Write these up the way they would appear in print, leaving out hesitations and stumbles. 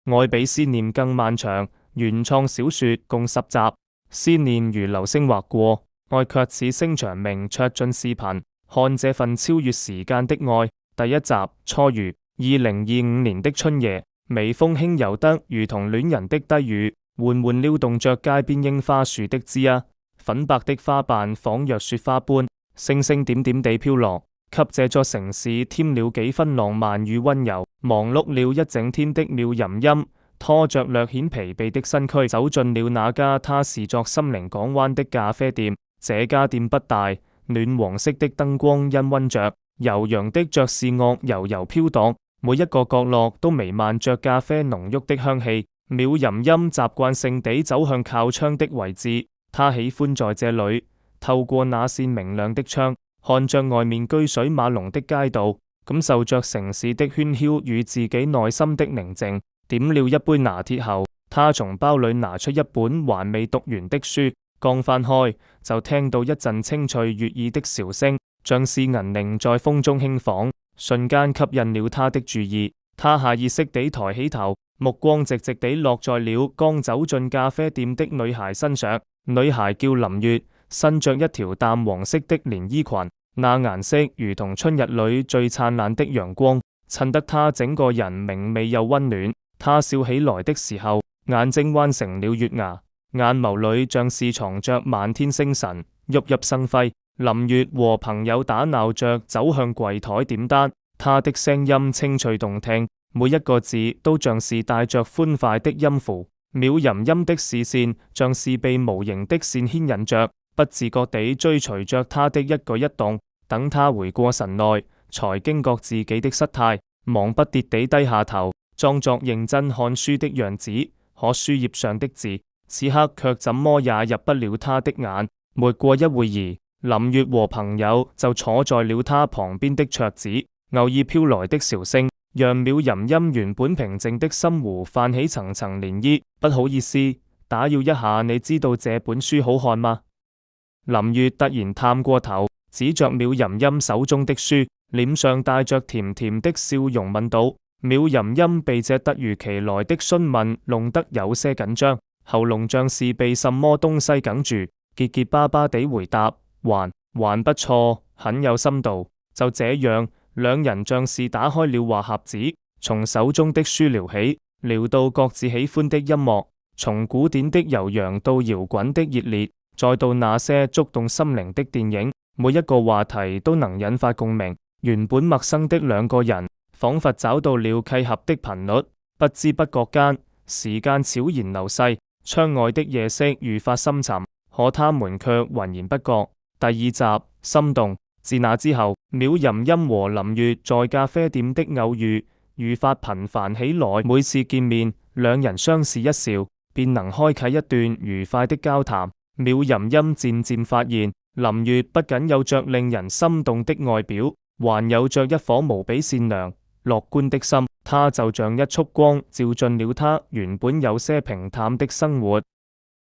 愛比思念更漫長。原創小說共10集，思念如流星劃過，愛卻似星長明卓進視頻。看這份超越時間的愛。第一集初遇。2025年的春夜，微風輕柔得如同戀人的低語，緩緩撩動着街邊櫻花樹的枝桠，粉白的花瓣仿若雪花般，星星點點地飄落，給這座城市添了幾分浪漫與溫柔。忙碌了一整天的妙吟音，拖着略顯疲憊的身軀，走進了那家他視作心靈港灣的咖啡店。這家店不大，暖黃色的燈光氤氲着，悠揚的爵士樂悠悠飄蕩，每一個角落都彌漫着咖啡濃郁的香氣。妙吟音習慣性地走向靠窗的位置，他喜歡在這裏透過那扇明亮的窗，看着外面車水馬龍的街道，感受着城市的喧囂與自己內心的寧靜。點了一杯拿鐵後，他從包裏拿出一本還未讀完的書，剛翻開就聽到一陣清脆悅耳的笑聲，像是銀鈴在風中輕晃，瞬間吸引了他的注意。他下意識地抬起頭，目光直直地落在了剛走進咖啡店的女孩身上。女孩叫林月，身着一條淡黃色的連衣裙，那顏色如同春日裏最燦爛的陽光，襯得她整個人明媚又溫暖。她笑起來的時候，眼睛彎成了月牙，眼眸裏像是藏着漫天星辰，熠熠生輝。林月和朋友打鬧着走向櫃台點單，她的聲音清脆動聽，每一個字都像是帶着歡快的音符。妙吟音的視線像是被無形的線牽引着，不自覺地追隨着她的一舉一動。等她回過神來，才驚覺自己的失態，忙不迭地低下頭，裝作認真看書的樣子。可書頁上的字，此刻卻怎麼也入不了她的眼。沒過一會兒，林月和朋友就坐在了他旁邊的桌子，偶爾飄來的笑聲，讓妙吟音原本平靜的心湖泛起層層漣漪。不好意思，打擾一下，你知道這本書好看嗎？林月突然探過頭，指着妙吟音手中的書，臉上帶着甜甜的笑容問道。妙吟音被這突如其來的詢問弄得有些緊張，喉嚨像是被什麼東西哽住，結結巴巴地回答。還不錯，很有深度。就這樣，兩人像是打開了話匣子，從手中的書聊起，聊到各自喜歡的音樂，從古典的悠揚到搖滾的熱烈，再到那些觸動心靈的電影，每一個話題都能引發共鳴。原本陌生的兩個人，仿佛找到了契合的頻率，不知不覺間，時間悄然流逝，窗外的夜色愈發深沉，可他們卻渾然不覺。第二集心動。自那之後，妙吟音和林月在咖啡店的偶遇愈發頻繁起來。每次見面，兩人相視一笑，便能開啟一段愉快的交談。妙吟音漸漸發現，林月不僅有着令人心動的外表，還有着一顆無比善良、樂觀的心。她就像一束光，照進了他原本有些平淡的生活。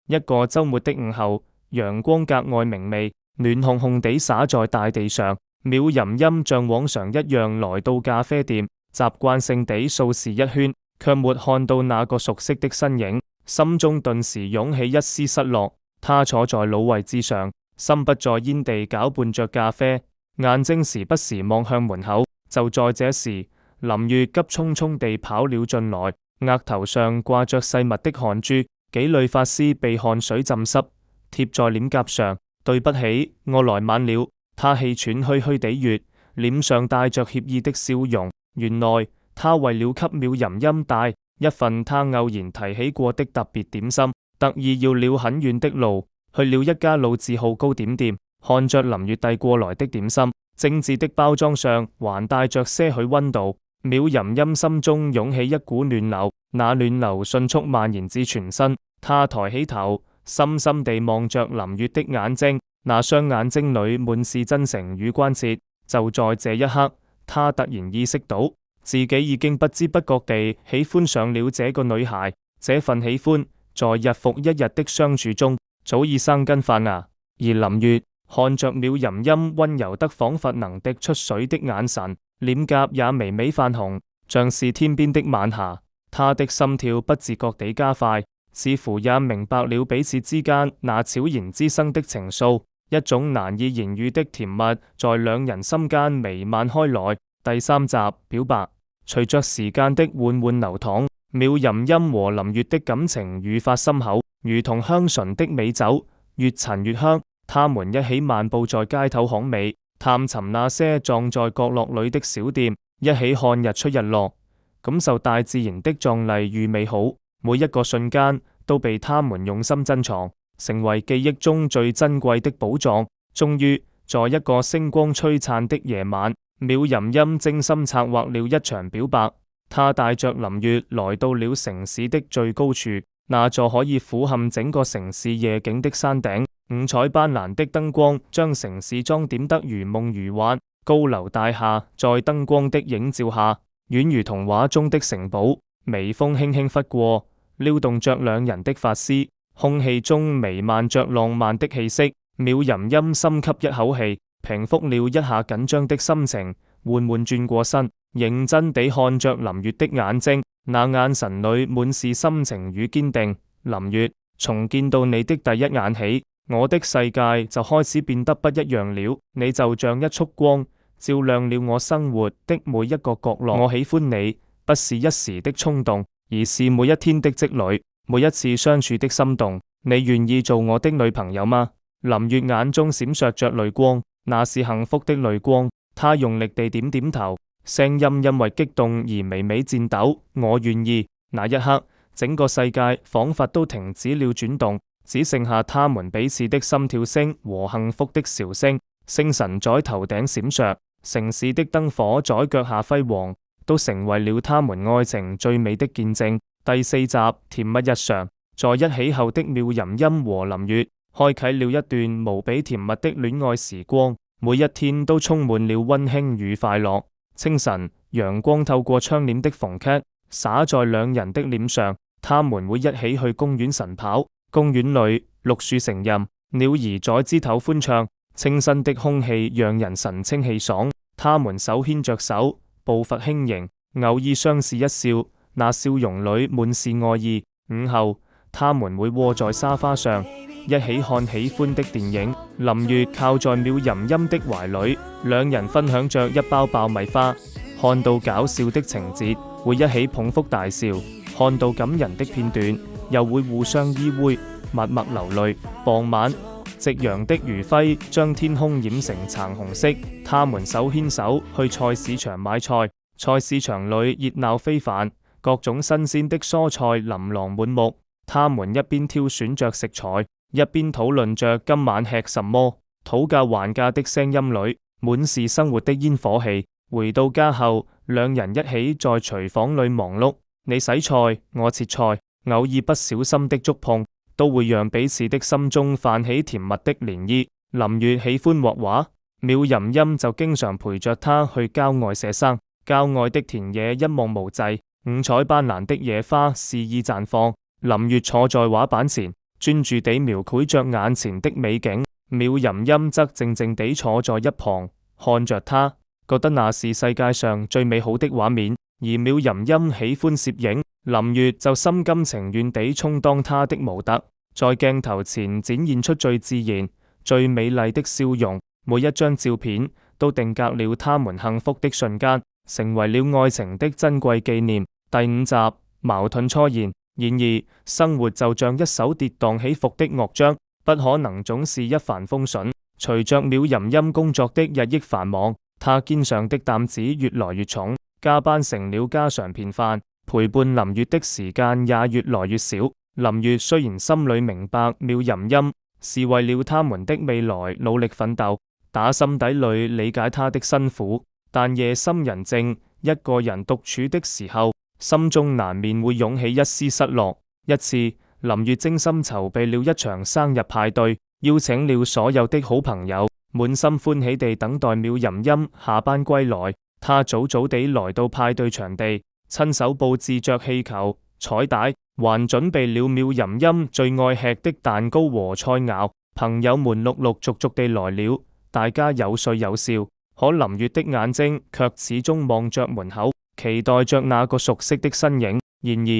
一個周末的午後，陽光格外明媚，暖烘烘地灑在大地上。妙吟音像往常一樣來到咖啡店，習慣性地掃視一圈，卻沒看到那個熟悉的身影，心中頓時湧起一絲失落。他坐在老位置上，心不在焉地攪拌着咖啡，眼睛時不時望向門口。就在這時，林月急匆匆地跑了進來，額頭上掛着細密的汗珠，幾縷髮絲被汗水浸濕，貼在臉頰上。對不起，我來晚了。他氣喘吁吁地說，臉上帶着歉意的笑容。原來他為了給妙吟音帶一份他偶然提起過的特別點心，特意要了很遠的路，去了一家老字號糕點店。看着林月遞過來的點心，精緻的包裝上還帶着些許溫度，妙吟音心中湧起一股暖流，那暖流迅速蔓延至全身。他抬起頭，深深地望着林月的眼睛，那雙眼睛裏滿是真誠與關切。就在這一刻，他突然意識到自己已經不知不覺地喜歡上了這個女孩。這份喜歡在日復一日的相處中早已生根發芽。而林月看着妙吟音溫柔得仿佛能滴出水的眼神，臉頰也微微泛紅，像是天邊的晚霞。他的心跳不自覺地加快，似乎也明白了彼此之間那悄然滋生的情愫，一種難以言喻的甜蜜在兩人心間彌漫開來。第三集表白，隨着時間的緩緩流淌，繆淫音和林月的感情愈發深厚，如同香醇的美酒，越陳越香。他們一起漫步在街頭巷尾，探尋那些葬在角落裏的小店，一起看日出日落，感受大自然的壯麗與美好。每一個瞬間都被他們用心珍藏，成為記憶中最珍貴的寶藏。終於，在一個星光璀璨的夜晚，繆淫音精心策劃了一場表白。他帶着林月來到了城市的最高處，那座可以俯瞰整個城市夜景的山頂。五彩斑斕的燈光將城市裝點得如夢如幻，高樓大廈在燈光的映照下，宛如童話中的城堡。微風輕輕拂過，撩動着兩人的髮絲，空氣中彌漫着浪漫的氣息。繆淫音深吸一口氣，平復了一下緊張的心情，緩緩轉過身，認真地看着林月的眼睛，那眼神裏滿是深情與堅定。林月，從見到你的第一眼起，我的世界就開始變得不一樣了。你就像一束光，照亮了我生活的每一個角落。我喜歡你，不是一時的衝動，而是每一天的積累，每一次相處的心動。你願意做我的女朋友嗎？林月眼中閃爍着淚光，那是幸福的淚光。她用力地點點頭，聲音因為激動而微微顫抖。我願意。那一刻，整個世界仿佛都停止了轉動，只剩下他們彼此的心跳聲和幸福的笑聲。星辰在頭頂閃爍，城市的燈火在腳下輝煌，都成為了他們愛情最美的見證。第四集甜蜜日常，在一起後的繆淫音和林月開啟了一段無比甜蜜的戀愛時光，每一天都充滿了溫馨與快樂。清晨，陽光透過窗簾的縫隙灑在兩人的臉上，他們會一起去公園晨跑。公園裏綠樹成蔭，鳥兒在枝頭歡唱，清新的空氣讓人神清氣爽。他們手牽着手，步伐輕盈，偶爾相視一笑，那笑容裏滿是愛意。午後，他們會窩在沙發上，一起看喜歡的電影。林月靠在繆淫音的懷裏，兩人分享着一包爆米花。看到搞笑的情節，會一起捧腹大笑；看到感人的片段，又會互相依偎，默默流淚。傍晚，夕陽的餘暉將天空染成橙紅色。他們手牽手去菜市場買菜，菜市場裏熱鬧非凡，各種新鮮的蔬菜琳琅滿目。他們一邊挑選着食材，一邊討論着今晚吃什麼。討價還價的聲音裏滿是生活的煙火氣。回到家後，兩人一起在廚房裏忙碌，你洗菜，我切菜，偶爾不小心的觸碰，都會讓彼此的心中泛起甜蜜的漣漪。林月喜歡畫畫，繆淫音就經常陪着他去郊外寫生。郊外的田野一望無際，五彩斑斕的野花肆意綻放。林月坐在畫板前，專注地描繪着眼前的美景，繆淫音則靜靜地坐在一旁，看着他，覺得那是世界上最美好的畫面。而繆淫音喜歡攝影，林月就心甘情願地充當他的模特，在鏡頭前展現出最自然、最美麗的笑容。每一張照片都定格了他們幸福的瞬間，成為了愛情的珍貴紀念。第五集矛盾初現。然而，生活就像一首跌宕起伏的樂章，不可能總是一帆風順。隨着繆淫音工作的日益繁忙，他肩上的擔子越來越重，加班成了家常便飯，陪伴林月的時間也越來越少。林月雖然心裏明白繆淫音是為了他們的未來努力奮鬥，打心底裏理解他的辛苦，但夜深人靜，一個人獨處的時候，心中難免會湧起一絲失落。一次，林月精心籌備了一場生日派對，邀請了所有的好朋友，滿心歡喜地等待繆淫音下班歸來。他早早地來到派對場地，親手布置着氣球、彩帶，還準備了繆淫音最愛吃的蛋糕和菜餚。朋友們陸陸續續地來了，大家有說有笑，可林月的眼睛卻始終望着門口，期待着那個熟悉的身影。然而，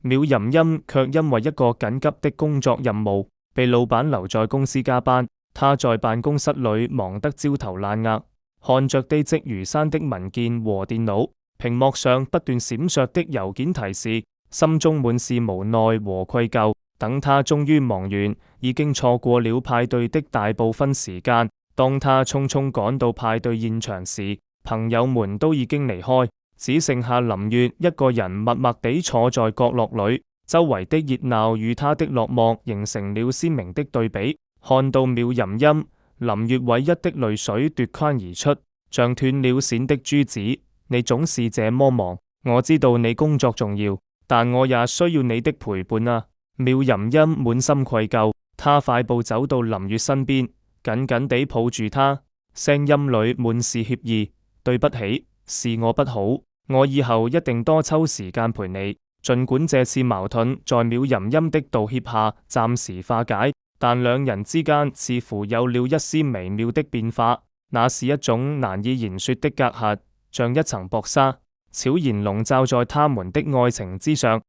繆淫音卻因為一個緊急的工作任務，被老闆留在公司加班。他在辦公室裏忙得焦頭爛額，看着堆積如山的文件和電腦，屏幕上不斷閃爍的郵件提示，心中滿是無奈和愧疚。等他終於忙完，已經錯過了派對的大部分時間。當他匆匆趕到派對現場時，朋友們都已經離開，只剩下林月一個人默默地坐在角落裏。周圍的熱鬧與他的落寞形成了鮮明的對比。看到繆淫音，林月委屈的淚水奪眶而出，像斷了線的珠子。你總是這麼忙，我知道你工作重要，但我也需要你的陪伴啊！繆淫音滿心愧疚，他快步走到林月身邊，緊緊地抱住她，聲音裏滿是歉意。對不起，是我不好，我以後一定多抽時間陪你。儘管這次矛盾在繆淫音的道歉下暫時化解，但兩人之間似乎有了一絲微妙的變化，那是一種難以言說的隔閡，像一層薄紗，悄然籠罩在他們的愛情之上。